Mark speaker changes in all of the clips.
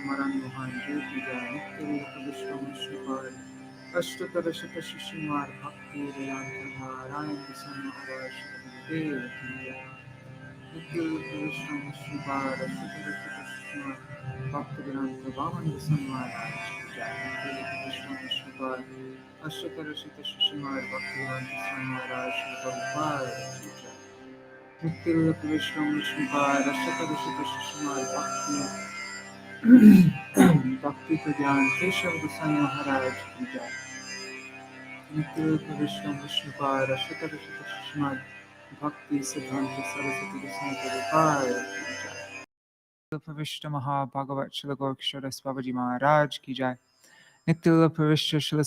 Speaker 1: स्मरण भांजे की जाय नित्य रूप विष्णु विष्णुपाद अष्टोत्तर शत शिशुमार भक्ति वेदांत नारायण महाराज देव की जय नित्य रूप विष्णु विष्णुपाद अष्टोत्तर शत शिशुमार भक्ति वेदांत महाराज की जय नित्य रूप विष्णु विष्णुपाद अष्टोत्तर शत शिशुमार भक्ति वेदांत महाराज की जय नित्य रूप विष्णु विष्णुपाद अष्टोत्तर शत शिशुमार भक्ति प्रज्ञान केशव गोसाई महाराज की जय नित्य रूप विष्णु विष्णुपाद अष्टोत्तर शत शिशुमार भक्ति सिद्धांत सरस्वती गोसाई प्रभुपाद की जय रूप विष्णु महाभागवत श्री गोरक्षर बाबाजी महाराज की जय नित्य रूप विष्णु श्री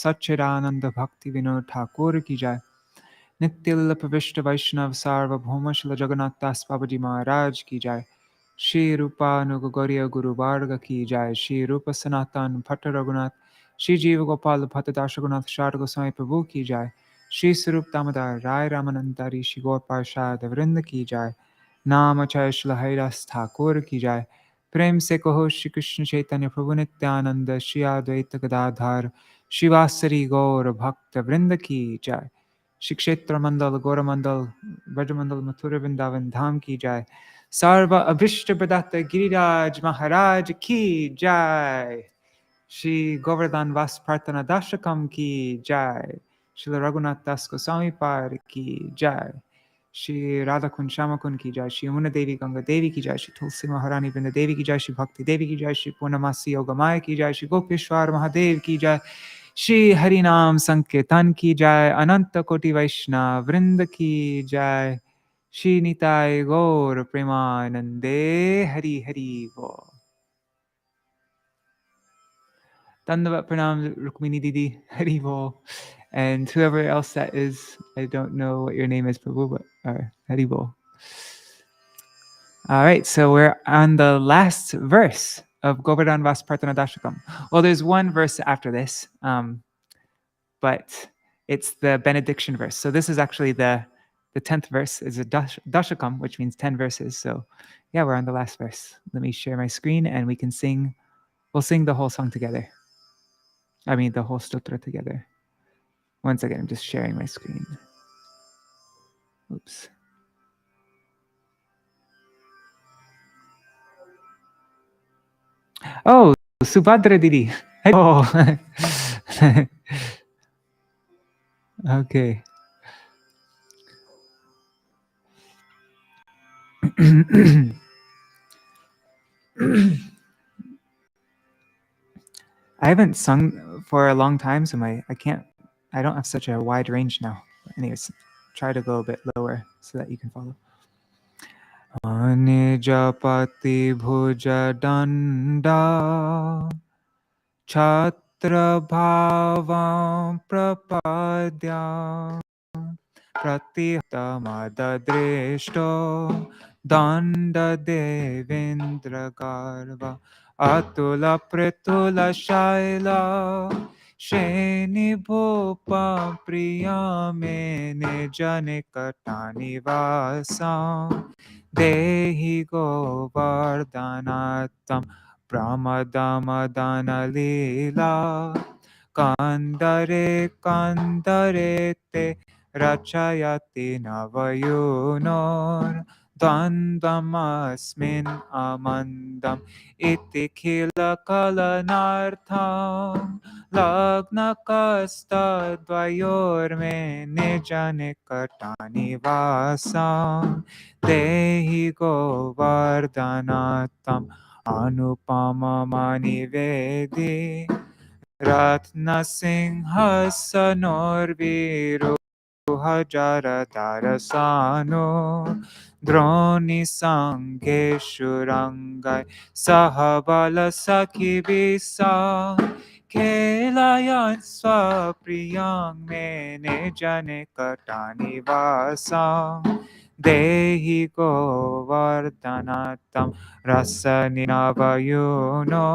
Speaker 1: सच्चिदानंद भक्ति विनोद ठाकुर की जय नित्य रूप विष्णु वैष्णव सार्वभौम श्री जगन्नाथ दास बाबाजी महाराज की जय श्री रूपानुग गौरी गुरु वार्ग की जय श्री रूप सनातन भट्ट रघुनाथ श्री जीव गोपाल भट्ट दास रघुनाथ शारद गोसाई प्रभु की जय श्री स्वरूप दामोदर राय रामानंदारी श्री गौर पार्षद वृंद की जय नाम चय श्री हरिदास ठाकुर की जय प्रेम से कहो श्री कृष्ण चैतन्य प्रभु नित्यानंद श्री अद्वैत गदाधर शिवासरी गौर भक्त वृंद की जय श्री क्षेत्र मंडल गौरमंडल ब्रजमंडल मथुरा वृंदावन धाम की जय सर्व अभिष्ट प्रदाता गिरिराज महाराज की जय श्री गोवर्धन-वासा-prārthanā-daśakam की जय श्री रघुनाथ दास गोस्वामी पार की जय श्री राधा कुंड श्यामा कुंड की जय श्री यमुना देवी गंगा देवी की जय श्री तुलसी महारानी वृंदा देवी की जय श्री भक्ति देवी की जय श्री पूर्णमासी योगमाया की जय श्री गोपेश्वर महादेव की जय श्री हरिनाम संकीर्तन की जय अनंत कोटि वैष्णव वृंद की जय श्री निताय गौर प्रेमानंदे हरि हरि बोल Dandavat Pranam Rukmini Didi Hari Bol and whoever else that is. I don't know what your name is, Prabhu, but Hari Bol. All right, so we're on the last verse of Govardhana-vāsa-prārthanā-daśakam. Well, there's one verse after this, but it's the benediction verse. So this is actually the 10th verse is a daśakam, which means 10 verses. So yeah, we're on the last verse. Let me share my screen and we can sing. We'll sing the whole song together. I mean, the whole stotra together. One second, I'm just sharing my screen. Oops. Oh, Subhadra Didi. Oh. Okay. I haven't sung for a long time, so I don't have such a wide range now. But anyways, try to go a bit lower so that you can follow. Nija-pati bhuja danda chatra bhavam prapadya pratihtamadadrishto danda devendra garva atula pritula shaila Śrī bhupa priyame nija-nikaṭa-nivāsaṁ dehi govardhanatam pramadama lila kandare te rachayati navayunor Dvandamasmin amandam iti khila kalanartham Lagna-kasta dvayorme nija-nikaṭa-nivāsaṁ dehi govardhanatam anupamamani-vedi ratna-sinhasanor-viruhajaratarasaनो droni-sangeshu-rangai sahabala-sakhi-visa Kelayan swapriyang me nija-nikaṭa-nivāsaṁ dehi govardhanatam rasaninavayuno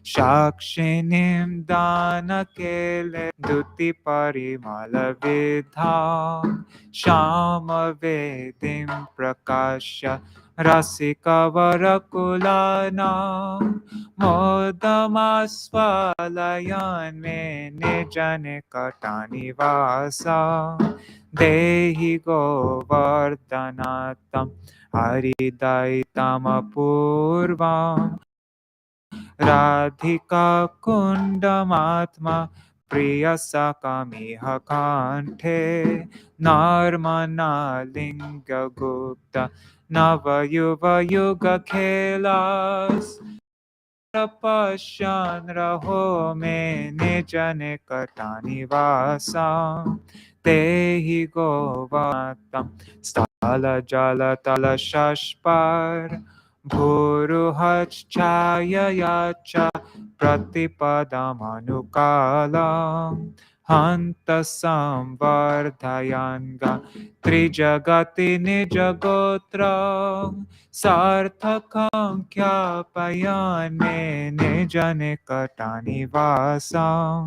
Speaker 1: Shakshinim danakele duti parimalavidham Shama vedim prakasya Rasika varakulana modamasvalayan me nija-nikaṭa-nivāsaṁ dehi govardhanatam haridaitam apurvam radhika kundamatma priyasakamiha kante narmana linga gupta navayuva yuga khelas tapasyan raho me nija-nikaṭa-nivāsaṁ dehi govardhanatam sthala jala tala shashpar bhuruhachaya pratipadamanukalam hanta samvardhayanga trijagati nijagotra sarthakam kyapayan me nija-nikaṭa-nivāsaṁ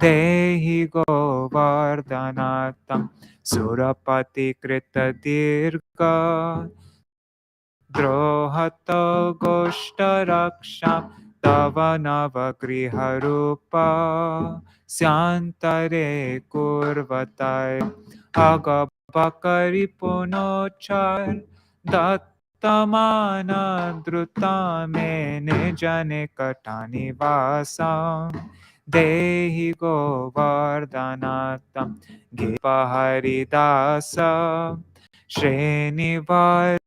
Speaker 1: dehi govardhanatam surapati krita dirga drohato goshtaraksham tava navagriharupa syantare kurvatai agabakari punochar dattamana drutame nija-nikaṭa-nivāsaṁ dehi govardhanatam gipaharidasa Śrīnivar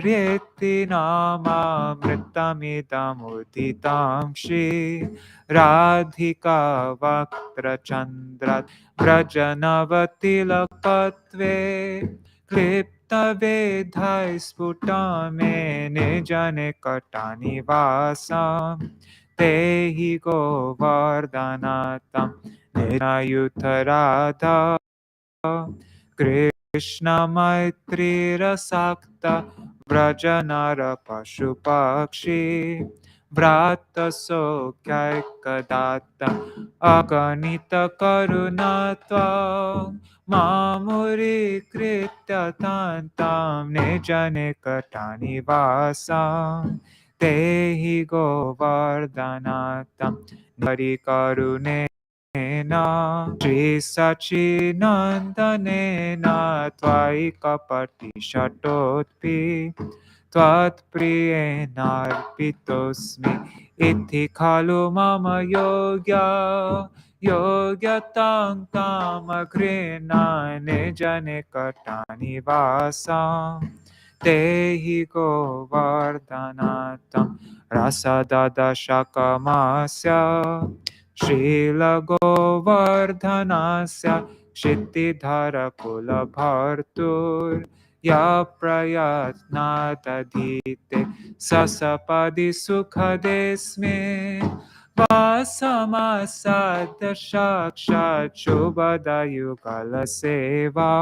Speaker 1: Reti nama mritamidam Shri Radhika Vaktra Chandrat Brajanavati Lakatve Klipta Vedhai Sputame nija-nikaṭa-nivāsaṁ Dehi Govardhanatam Nirayutarada Krishna Maitri Rasakta Vrajanara Pashupakshi Vrata Sokyaikadatta Aganita Karunatva Mamuri Kritya Tantam nija-nikaṭa-nivāsaṁ Dehi Govardhanatam nirupadhi-karuṇena Śrī Śacīnandana tvayi kapaṭi-śaṭho tvat-priyeṇārpitosmi iti khalu mama yogyāyogyatāṁ tam agṛhṇan nija-nikaṭa-nivāsaṁ dehi govardhanatam rasadadaśakamasya Śrīla Govardhana-vāsa Kshitīdhara-kula-bhartur ya prayatnā-dadhite sasapadi-sukhadesme Vāsamasa-daśakṣat-shubhada-yugala-seva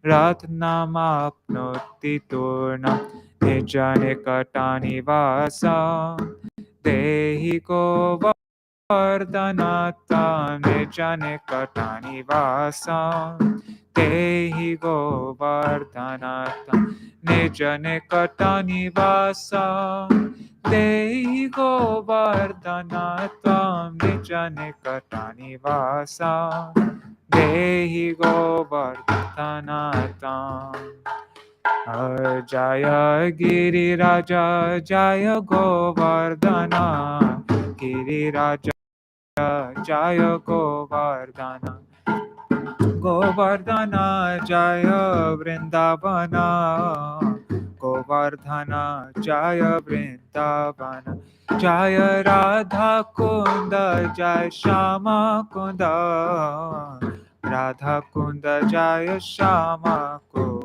Speaker 1: Ratnamapnoti turnam nija-nikaṭa-nivāsaṁ Dehi Govardhanatam nija-nikaṭa-nivāsaṁ Dehi Govardhanatam nija-nikaṭa-nivāsaṁ Dehi Govardhanatam nija-nikaṭa-nivāsaṁ Dehi Govardhanatam Jaya Giriraja Jaya Govardhana Giriraja Jaya Govardhana Govardhana Jaya Vrindavana Govardhana Jaya Vrindavana Jaya Radha Kunda Jaya Shama Kunda Radha Kunda Jaya Shama Kunda.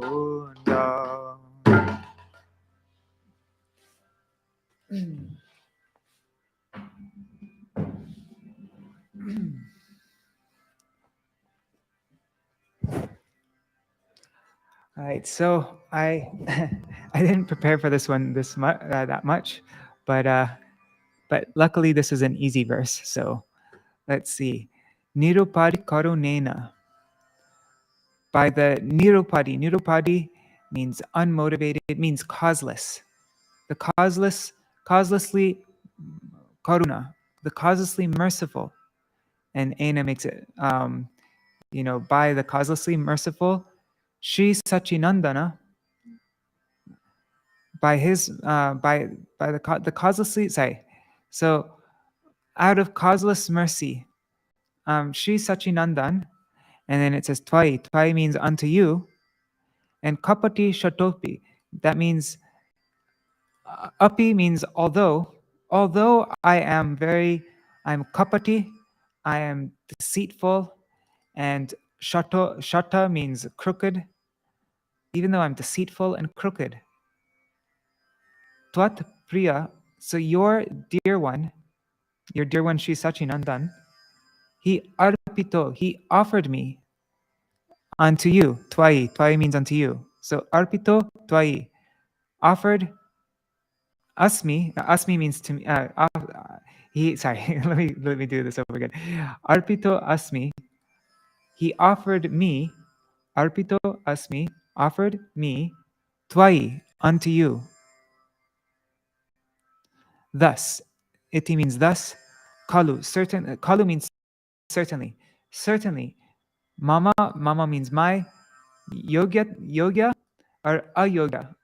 Speaker 1: All right, so I I didn't prepare for this one that much, but luckily this is an easy verse. So let's see, nirupadhi-karuṇena. By the nirupadhi means unmotivated, it means causeless. The causelessly karuna, the causelessly merciful. And Aina makes it, by the causelessly merciful, Śrī Śacīnandana, by his, by the causelessly, sorry. So out of causeless mercy, Śrī Śacīnandana, and then it says tvayi. Tvayi means unto you, and kapaṭi-śaṭho, that means api means although I'm kapati, I am deceitful, and shata means crooked, even though I'm deceitful and crooked. Tvat-priya, so your dear one Śrī Śacīnandana, he offered me unto you, tvayi. Tvayi means unto you. So arpito tvayi, offered asmi. Asmi means to me. Sorry, let me do this over again. Arpito asmi, he offered me. Arpito asmi, offered me, tvayi, unto you. Thus, iti means thus. Khalu, certain. Khalu means certainly. Certainly. Mama means my. Yogya or ayogya.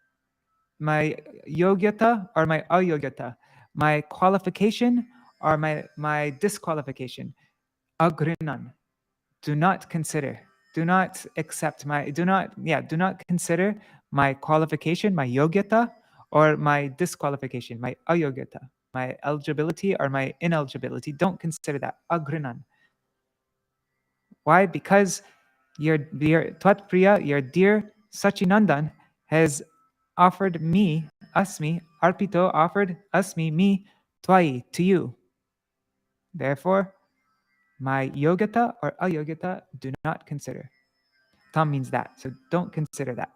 Speaker 1: My yogyata or my ayogyata. My qualification or my disqualification. Agṛhṇan. Do not consider. Do not accept my. Do not consider my qualification, my yogyata, or my disqualification, my ayogyata, my eligibility or my ineligibility. Don't consider that. Agṛhṇan. Why? Because your tvat-priya, your dear Śacīnandana, has offered me, asmi, arpito, offered asmi, me, tvayi, to you. Therefore, my yogyata or ayogyata, do not consider. Tam means that, so don't consider that.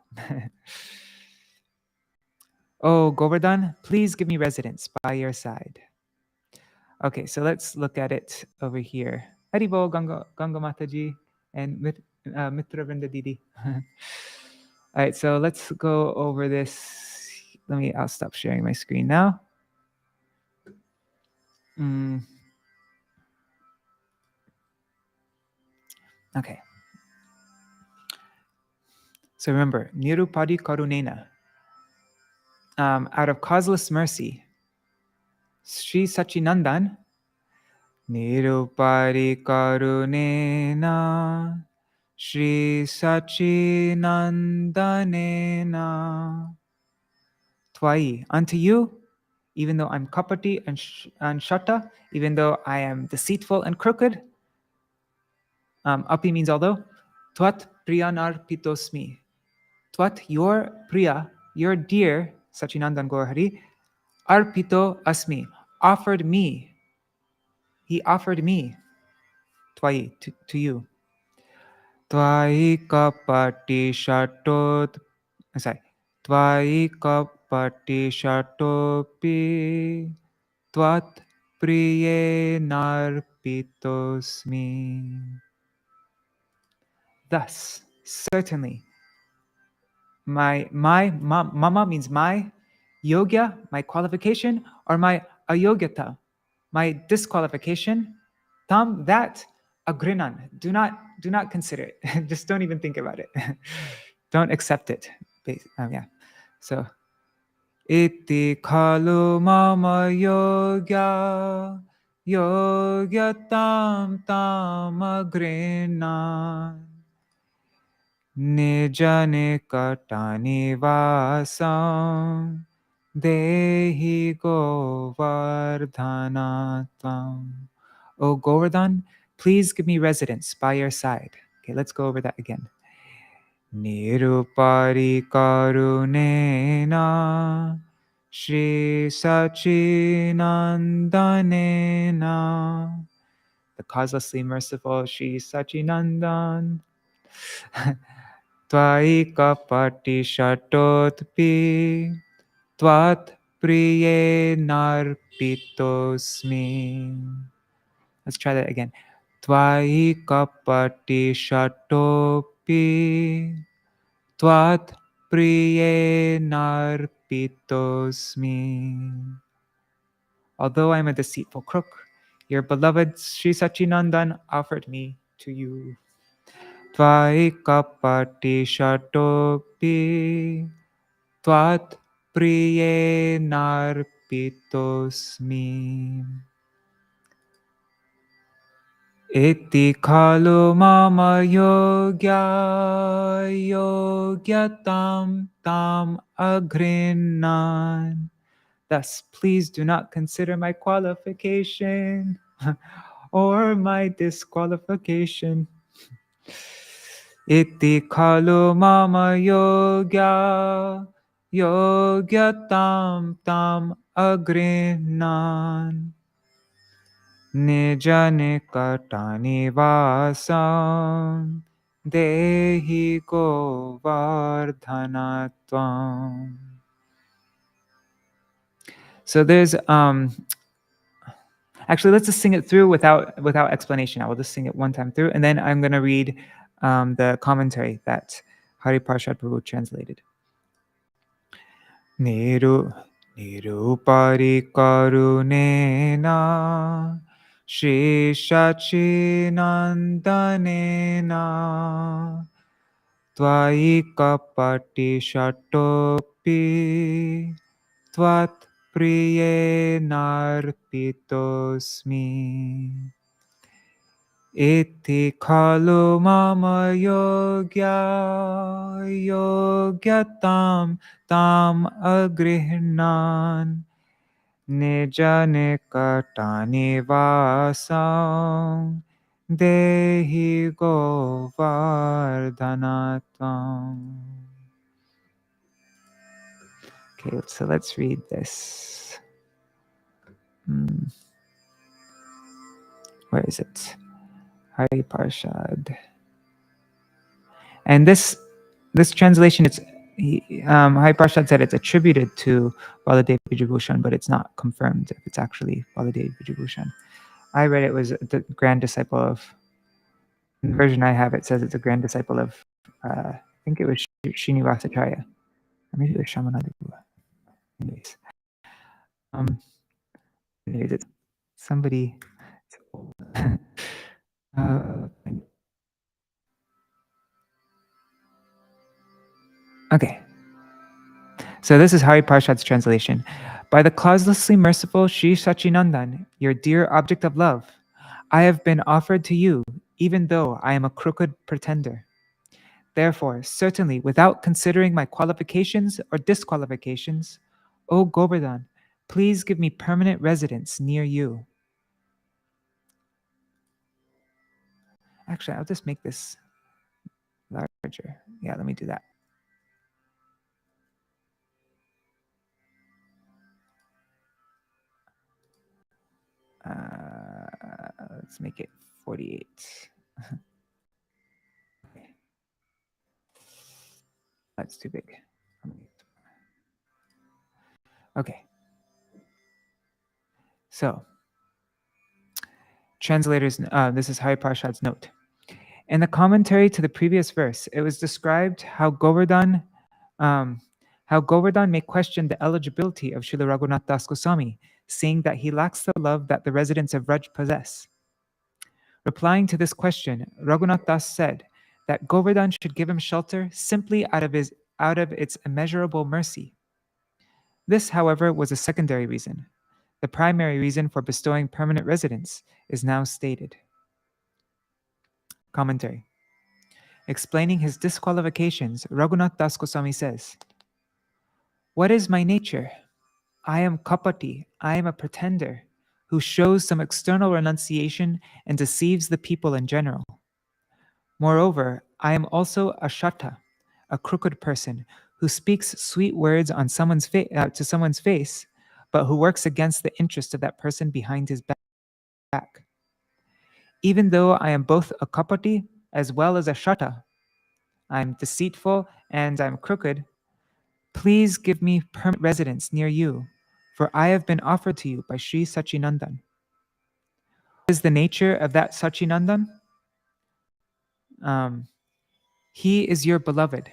Speaker 1: Oh, Govardhan, please give me residence by your side. Okay, so let's look at it over here. Haribo, Ganga Mataji, and Mitra Vrinda Didi. All right, so let's go over this. I'll stop sharing my screen now. Okay. So remember, nirupadhi-karuṇena. Out of causeless mercy, Śrī Śacīnandana, nirupadhi-karuṇena, Śrī Śacīnandanena, tvayi, unto you, even though I'm kapati and shata, even though I am deceitful and crooked, api means although, tvat-priyeṇārpito. Tvat, your priya, your dear Śacīnandana Gaur Hari, arpito asmi, offered me. He offered me, tvayi, to you. Tvayi kapaṭi-śaṭho, tvayi kapaṭi-śaṭho tvat-priyeṇārpito. Thus, certainly, my mama means my yogya, my qualification, or my ayogyata, my disqualification. Tam, that agṛhṇan. Do not consider it. Just don't even think about it. Don't accept it. So, iti khalu mama yogyāyogyatāṁ tam agṛhṇan. nija-nikaṭa-nivāsaṁ dehi Govardhana tvam. Oh Govardhan, please give me residence by your side. Okay, let's go over that again. Nirupadhi-karuṇena, Śrī Śacīnandanena, the causelessly merciful Śrī Śacīnandana. Tvayi kapaṭi-śaṭho tvat-priyeṇārpito. Let's try that again. Tvayi kapaṭi-śaṭho tvat-priyeṇārpito. tvat-priyeṇārpitosmi. Although I am a deceitful crook, your beloved Śrī Śacīnandana offered me to you. Tvayi kapaṭi-śaṭho tvat-priyeṇārpitosmi. Iti khalu mama yogyāyogyatāṁ tam agṛhṇan. Thus, please do not consider my qualification or my disqualification. Iti khalu mama yogyāyogyatāṁ tam agṛhṇan. Nija-nikaṭa-nivāsaṁ dehi Govardhana tvam. So there's actually, let's just sing it through without explanation. I will just sing it one time through, and then I'm going to read the commentary that Hari Parshad Prabhu translated. Nirupadhi-karuṇena Śrī Śacīnandana tvayi kapaṭi-śaṭho tvat-priyeṇārpitosmi. Iti khalu mama yogyāyogyatāṁ tam agṛhṇan. Nija-nikaṭa-nivāsaṁ dehi Govardhana tvam. Okay, so let's read this. Where is it? Hari Parshad. And this translation, it's Hari Parshad said it's attributed to Baladev Vijayabhushan, but it's not confirmed if it's actually Baladev Vijayabhushan. I read it was the grand disciple of, in the version I have, it says it's a grand disciple of, I think it was Srinivasacharya. Or maybe it was Shamananda. Anyways. Anyways, somebody. Okay. So this is Hari Parshad's translation. By the causelessly merciful Śrī Śacīnandana, your dear object of love, I have been offered to you, even though I am a crooked pretender. Therefore, certainly, without considering my qualifications or disqualifications, O Govardhan, please give me permanent residence near you. Actually, I'll just make this larger. Yeah, let me do that. Let's make it 48. Okay. That's too big. Okay. So, translators, this is Hari Parshad's note. In the commentary to the previous verse, it was described how Govardhan may question the eligibility of Śrīla Raghunātha dāsa Gosvāmī, saying that he lacks the love that the residents of Raj possess. Replying to this question, Raghunātha dāsa said that Govardhan should give him shelter simply out of its immeasurable mercy. This, however, was a secondary reason. The primary reason for bestowing permanent residence is now stated. Commentary. Explaining his disqualifications, Raghunātha dāsa Gosvāmī says, "What is my nature? I am kapaṭi, I am a pretender, who shows some external renunciation and deceives the people in general. Moreover, I am also a śaṭha, a crooked person, who speaks sweet words on to someone's face, but who works against the interest of that person behind his back. Even though I am both a kapaṭi as well as a śaṭha, I'm deceitful and I'm crooked, please give me permanent residence near you, for I have been offered to you by Śrī Śacīnandana." What is the nature of that Śacīnandana? He is your beloved.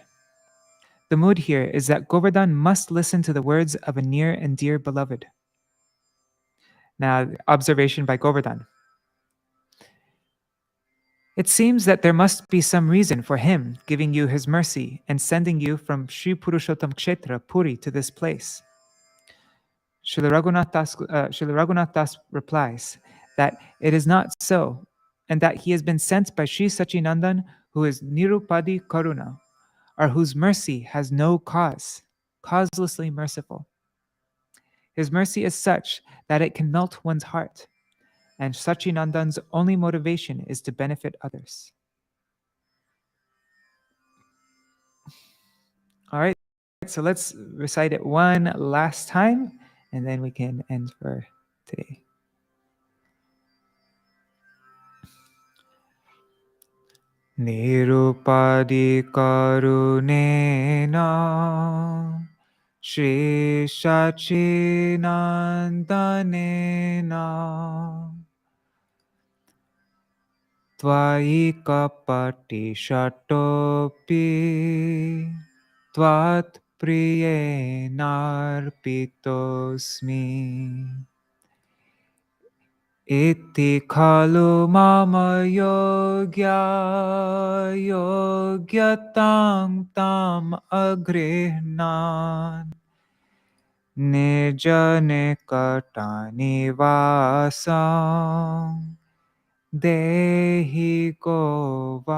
Speaker 1: The mood here is that Govardhan must listen to the words of a near and dear beloved. Now, observation by Govardhan. It seems that there must be some reason for him giving you his mercy and sending you from Sri Purushottam Kshetra, Puri, to this place. Śrīla Raghunātha dāsa replies that it is not so, and that he has been sent by Śrī Śacīnandana, who is nirupadhi-karuṇena, or whose mercy has no cause, causelessly merciful. His mercy is such that it can melt one's heart, and Śacīnandana's only motivation is to benefit others. All right, so let's recite it one last time, and then we can end for today. Nirupadhi-karuṇena Śrī Śacīnandana tvayi kapaṭi-śaṭho tvat-priyeṇārpito iti khalu mama yogyāyogyatāṁ tam agṛhṇan nija-nikaṭa-nivāsaṁ dehi Govardhana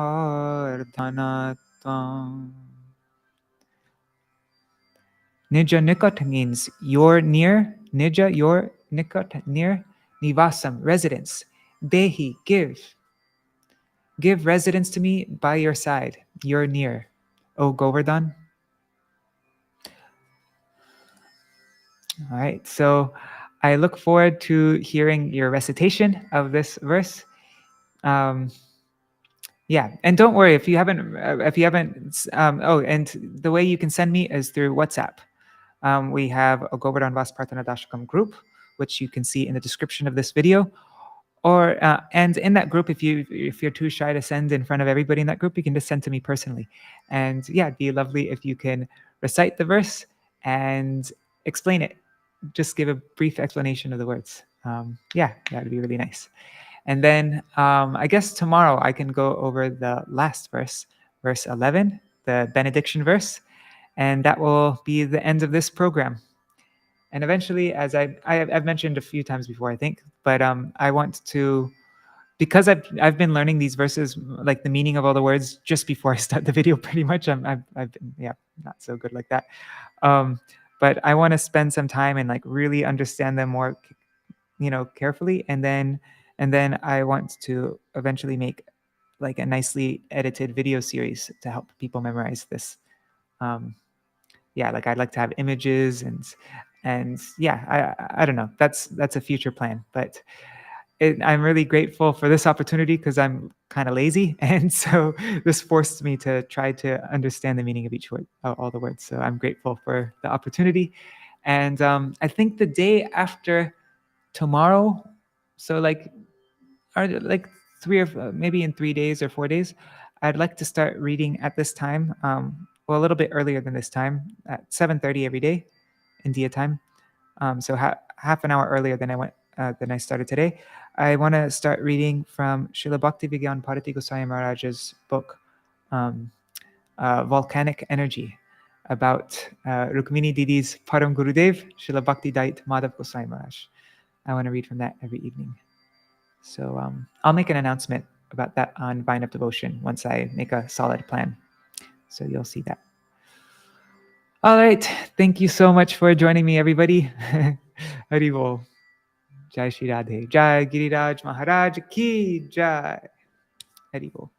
Speaker 1: tvam. Nija-nikaṭa means you're near, nija, your, nikaṭa, near, nivāsaṁ, residence. Dehi, give. Give residence to me by your side. You're near. O Govardhan. All right, so I look forward to hearing your recitation of this verse. Yeah, and don't worry if you haven't. And the way you can send me is through WhatsApp. We have a Govardhana-vāsa-prārthanā-daśakam group, which you can see in the description of this video. Or and in that group, if you're too shy to send in front of everybody in that group, you can just send to me personally. And yeah, it'd be lovely if you can recite the verse and explain it. Just give a brief explanation of the words. Yeah, that'd be really nice. And then I guess tomorrow I can go over the last verse, verse 11, the benediction verse, and that will be the end of this program. And eventually, as I've mentioned a few times before, I think, but I want to, because I've been learning these verses, like the meaning of all the words, just before I start the video. Pretty much, I've been, yeah, not so good like that. But I want to spend some time and like really understand them more, carefully, and then I want to eventually make like a nicely edited video series to help people memorize this. Yeah, like I'd like to have images and yeah, I don't know. That's a future plan, but I'm really grateful for this opportunity because I'm kind of lazy, and so this forced me to try to understand the meaning of each word, all the words. So I'm grateful for the opportunity, and I think the day after tomorrow, so like 3 or maybe in 3 days or 4 days, I'd like to start reading at this time. Well, a little bit earlier than this time, at 7:30 every day, India time. So half an hour earlier than I started today. I want to start reading from Srila Bhakti-Vigyan Bharati Goswami Maharaj's book, Volcanic Energy, about Rukmini Didi's Param Gurudev, Srila Bhakti Dait Madhav Goswami Maharaj. I want to read from that every evening. So I'll make an announcement about that on Vine of Devotion once I make a solid plan. So you'll see that. All right. Thank you so much for joining me, everybody. Hari Bol. Jai Shri Radhe. Jai Giriraj Maharaj Ki Jai. Hari Bol.